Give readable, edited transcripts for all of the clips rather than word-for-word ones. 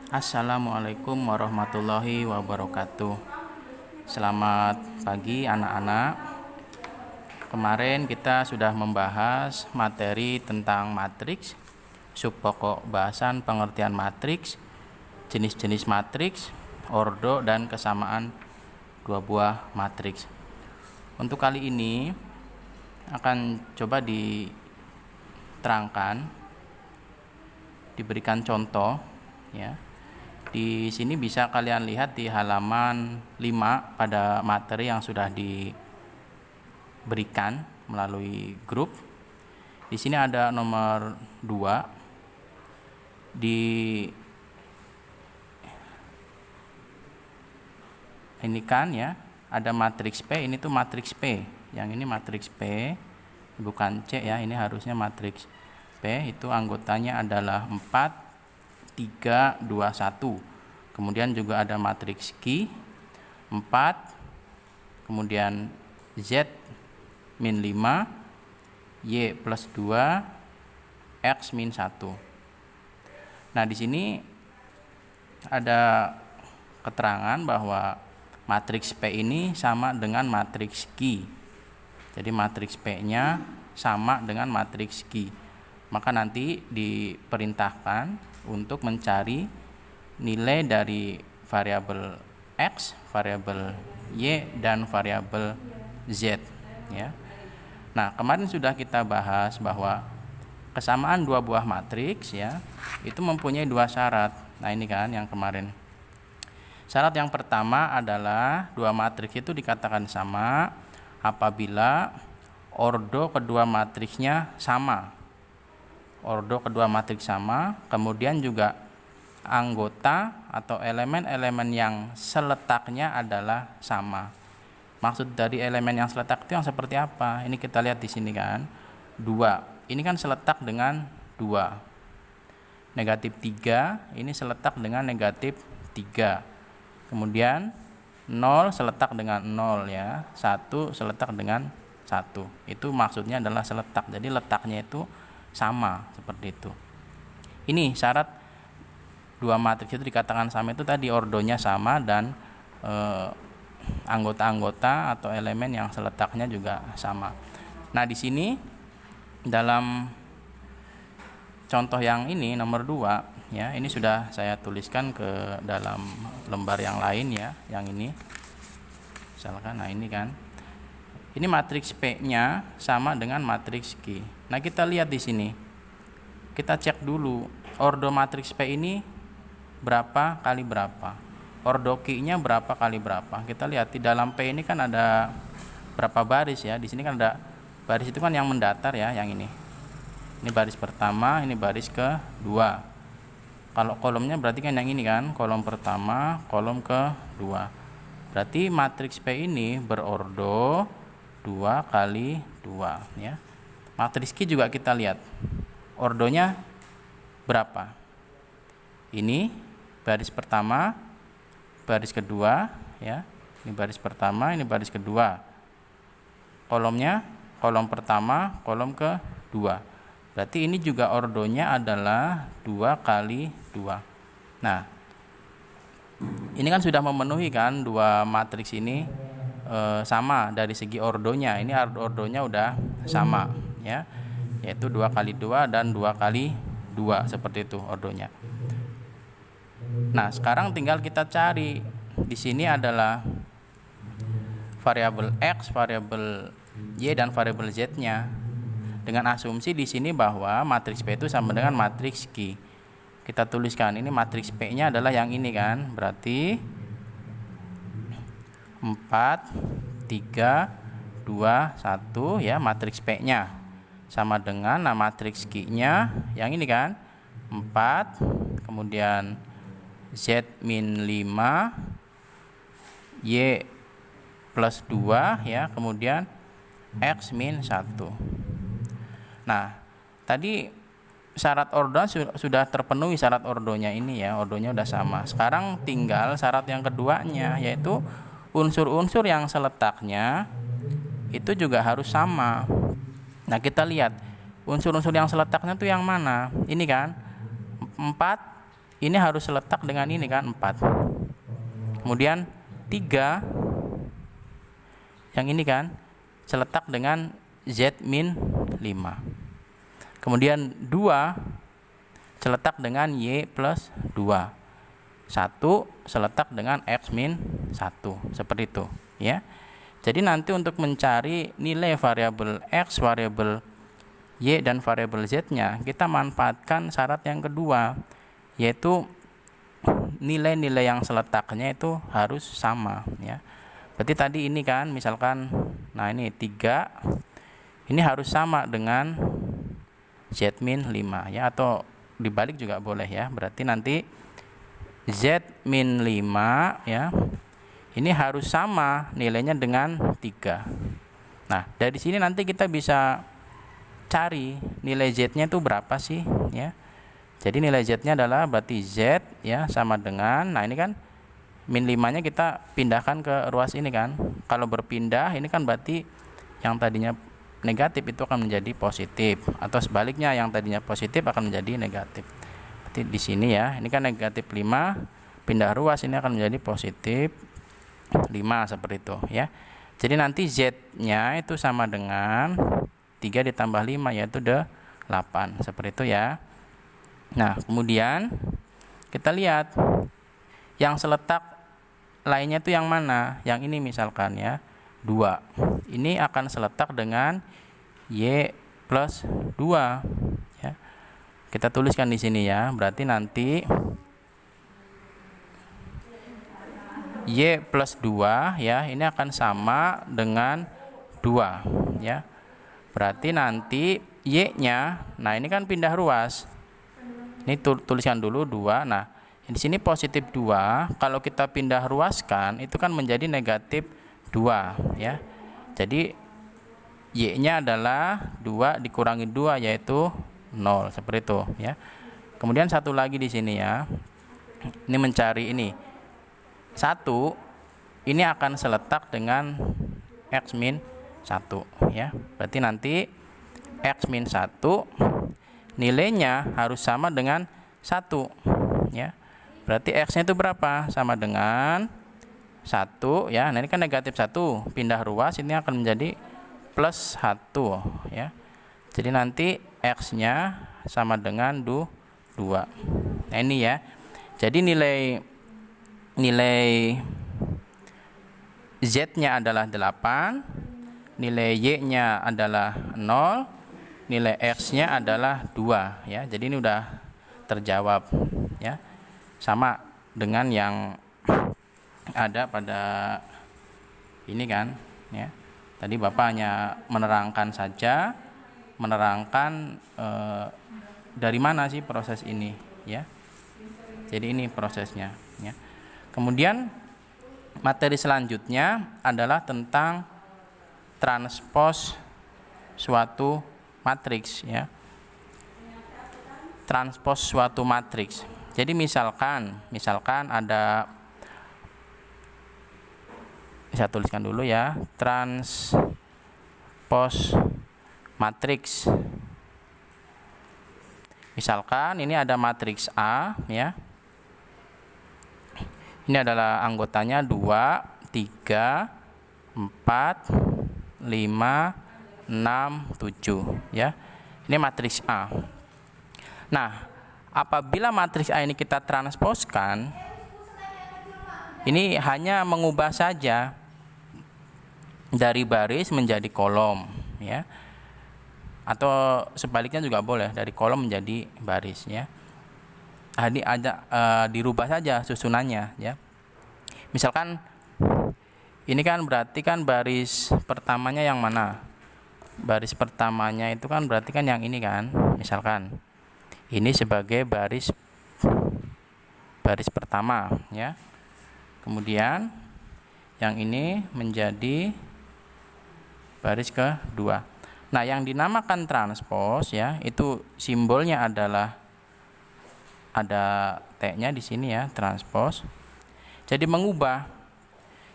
Assalamualaikum warahmatullahi wabarakatuh. Selamat pagi anak-anak. Kemarin kita sudah membahas materi tentang matriks, subpokok bahasan pengertian matriks, jenis-jenis matriks, ordo dan kesamaan dua buah matriks. Untuk kali ini akan coba diterangkan, diberikan contoh ya. Di sini bisa kalian lihat di halaman 5 pada materi yang sudah diberikan melalui grup. Di sini ada nomor 2. Ini kan ya, ada matriks P, ini tuh matriks P. Yang ini matriks P, bukan C ya, ini harusnya matriks P. Itu anggotanya adalah 4 3, 2, 1. Kemudian juga ada matriks Q 4, kemudian Z min 5, Y plus 2, X min 1. Nah, di sini ada keterangan bahwa matriks P ini sama dengan matriks Q. Jadi matriks P-nya sama dengan matriks Q. Maka nanti diperintahkan untuk mencari nilai dari variabel X, variabel Y, dan variabel Z ya. Nah, kemarin sudah kita bahas bahwa kesamaan dua buah matriks ya, itu mempunyai dua syarat. Nah, ini kan yang kemarin. Syarat yang pertama adalah dua matriks itu dikatakan sama apabila ordo kedua matriksnya sama. Ordo kedua matriks sama, kemudian juga anggota atau elemen-elemen yang seletaknya adalah sama. Maksud dari elemen yang seletak itu yang seperti apa? Ini kita lihat di sini kan. 2. Ini kan seletak dengan 2. Negatif 3 ini seletak dengan negatif 3. Kemudian 0 seletak dengan 0 ya. 1 seletak dengan 1. Itu maksudnya adalah seletak. Jadi letaknya itu sama, seperti itu. Ini syarat dua matriks itu dikatakan sama itu tadi ordonya sama dan anggota-anggota atau elemen yang seletaknya juga sama. Nah, di sini dalam contoh yang ini nomor 2 ya, ini sudah saya tuliskan ke dalam lembar yang lain ya, yang ini. Misalkan nah ini kan. Ini matriks P-nya sama dengan matriks Q. Nah, kita lihat di sini. Kita cek dulu ordo matriks P ini berapa kali berapa. Ordo Q-nya berapa kali berapa. Kita lihat di dalam P ini kan ada berapa baris ya. Di sini kan ada baris itu kan yang mendatar ya, yang ini. Ini baris pertama, ini baris kedua. Kalau kolomnya berarti kan yang ini kan, kolom pertama, kolom kedua. Berarti matriks P ini berordo 2 kali 2 ya. Matriks Q juga kita lihat ordonya berapa. Ini baris pertama, baris kedua ya. Ini baris pertama, ini baris kedua. Kolomnya kolom pertama, kolom kedua. Berarti ini juga ordonya adalah 2 kali 2. Nah, ini kan sudah memenuhi kan dua matriks ini sama dari segi ordonya. Ini ordonya udah sama ya, yaitu 2 kali 2 dan 2 kali 2, seperti itu ordonya. Nah, sekarang tinggal kita cari. Di sini adalah variabel X, variabel Y, dan variabel Z-nya. Dengan asumsi di sini bahwa matriks P itu sama dengan matriks Q. Kita tuliskan ini matriks P-nya adalah yang ini kan. Berarti 4, 3, 2, 1 ya, matriks P-nya sama dengan matriks Q-nya yang ini kan. 4, kemudian Z min 5, Y plus 2 ya, kemudian X min 1. Nah, tadi syarat ordo sudah terpenuhi, syarat ordonya ini ya, ordonya udah sama. Sekarang tinggal syarat yang keduanya, yaitu unsur-unsur yang seletaknya itu juga harus sama. Nah, kita lihat unsur-unsur yang seletaknya itu yang mana. Ini kan 4, ini harus seletak dengan ini kan 4. Kemudian 3 yang ini kan seletak dengan Z min 5. Kemudian 2 seletak dengan Y plus 2. 1 seletak dengan X min 1. Seperti itu ya. Jadi nanti untuk mencari nilai variabel X, variabel Y, dan variabel Z-nya, kita manfaatkan syarat yang kedua, yaitu nilai-nilai yang seletaknya itu harus sama ya. Berarti tadi ini kan misalkan, nah ini 3 ini harus sama dengan Z min 5 ya, atau dibalik juga boleh ya. Berarti nanti Z min 5 ya, ini harus sama nilainya dengan 3. Nah, dari sini nanti kita bisa cari nilai Z-nya itu berapa sih ya. Jadi nilai Z-nya adalah berarti Z ya sama dengan, nah ini kan min 5-nya kita pindahkan ke ruas ini kan. Kalau berpindah ini kan berarti yang tadinya negatif itu akan menjadi positif, atau sebaliknya yang tadinya positif akan menjadi negatif. Berarti di sini ya, ini kan negatif 5, pindah ruas ini akan menjadi positif 5 seperti itu ya. Jadi nanti Z-nya itu sama dengan 3 ditambah 5 yaitu 8 seperti itu ya. Nah, kemudian kita lihat yang seletak lainnya itu yang mana? Yang ini misalkan ya, 2. Ini akan seletak dengan Y plus 2 ya. Kita tuliskan di sini ya. Berarti nanti Y plus 2 ya, ini akan sama dengan 2 ya. Berarti nanti Y-nya, nah ini kan pindah ruas. Ini tuliskan dulu 2. Nah, di sini positif 2. Kalau kita pindah ruaskan, itu kan menjadi negatif 2 ya. Jadi Y-nya adalah 2 dikurangi 2 yaitu 0 seperti itu ya. Kemudian satu lagi di sini ya. Ini mencari ini. 1 ini akan seletak dengan X min 1 ya. Berarti nanti X min 1 nilainya harus sama dengan 1 ya. Berarti X-nya itu berapa? Sama dengan 1 ya. Nah ini kan negatif 1, pindah ruas ini akan menjadi plus 1 ya. Jadi nanti X-nya sama dengan 2. Nah ini ya. Jadi nilai Z-nya adalah 8, nilai Y-nya adalah 0, nilai X-nya adalah 2 ya. Jadi ini udah terjawab ya. Sama dengan yang ada pada ini kan ya. Tadi Bapak hanya menerangkan saja, dari mana sih proses ini ya. Jadi ini prosesnya ya. Kemudian materi selanjutnya adalah tentang transpos suatu matriks ya. Transpos suatu matriks. Jadi misalkan ada, saya tuliskan dulu ya, transpos matriks. Misalkan ini ada matriks A ya. Ini adalah anggotanya 2, 3, 4, 5, 6, 7 ya. Ini matriks A. Nah, apabila matriks A ini kita transposkan, ini hanya mengubah saja dari baris menjadi kolom ya. Atau sebaliknya juga boleh, dari kolom menjadi baris ya. Ini ada dirubah saja susunannya ya. Misalkan ini kan berarti kan baris pertamanya yang mana? Baris pertamanya itu kan berarti kan yang ini kan. Misalkan ini sebagai baris pertama ya. Kemudian yang ini menjadi baris kedua. Nah, yang dinamakan transpos ya, itu simbolnya adalah ada T-nya di sini ya, transpos. Jadi mengubah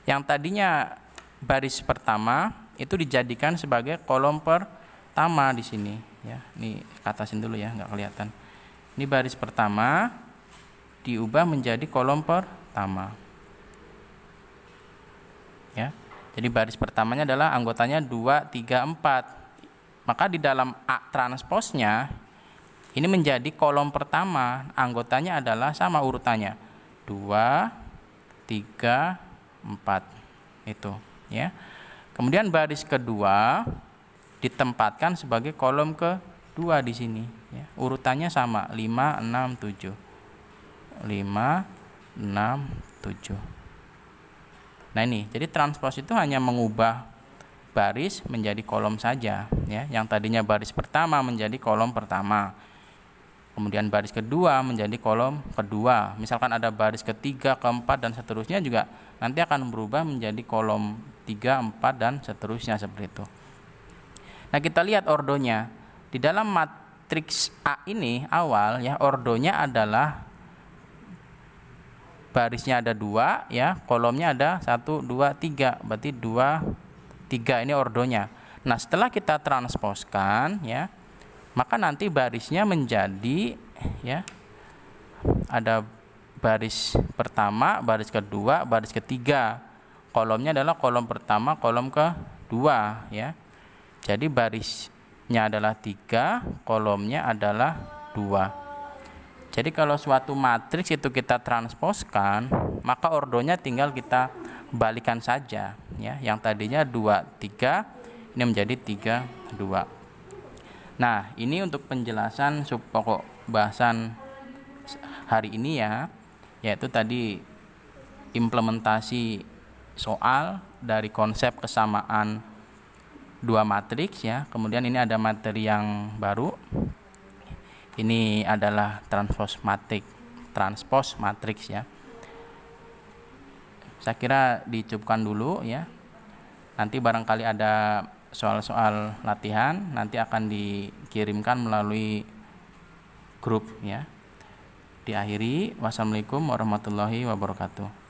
yang tadinya baris pertama itu dijadikan sebagai kolom pertama di sini ya. Ini ke atasin dulu ya, nggak kelihatan. Ini baris pertama diubah menjadi kolom pertama. Ya. Jadi baris pertamanya adalah anggotanya 2, 3, 4. Maka di dalam A transposnya ini menjadi kolom pertama, anggotanya adalah sama urutannya 2, 3, 4 itu ya. Kemudian baris kedua ditempatkan sebagai kolom kedua di sini ya. Urutannya sama 5, 6, 7. 5, 6, 7. Nah ini, jadi transpos itu hanya mengubah baris menjadi kolom saja ya. Yang tadinya baris pertama menjadi kolom pertama. Kemudian baris kedua menjadi kolom kedua. Misalkan ada baris ketiga, keempat dan seterusnya juga nanti akan berubah menjadi kolom 3, 4 dan seterusnya seperti itu. Nah, kita lihat ordonya. Di dalam matriks A ini awal ya, ordonya adalah barisnya ada 2 ya, kolomnya ada 1, 2, 3. Berarti 2, 3 ini ordonya. Nah, setelah kita transposkan ya, maka nanti barisnya menjadi ya, ada baris pertama, baris kedua, baris ketiga. Kolomnya adalah kolom pertama, kolom kedua ya. Jadi barisnya adalah 3, kolomnya adalah 2. Jadi kalau suatu matriks itu kita transposkan, maka ordonya tinggal kita balikan saja ya. Yang tadinya 2, 3 ini menjadi 3, 2. Nah, ini untuk penjelasan subpokok bahasan hari ini ya, yaitu tadi implementasi soal dari konsep kesamaan dua matriks ya. Kemudian ini ada materi yang baru. Ini adalah transpos matriks ya. Saya kira dicukupkan dulu ya. Nanti barangkali ada soal-soal latihan nanti akan dikirimkan melalui grup ya. Diakhiri, wassalamualaikum warahmatullahi wabarakatuh.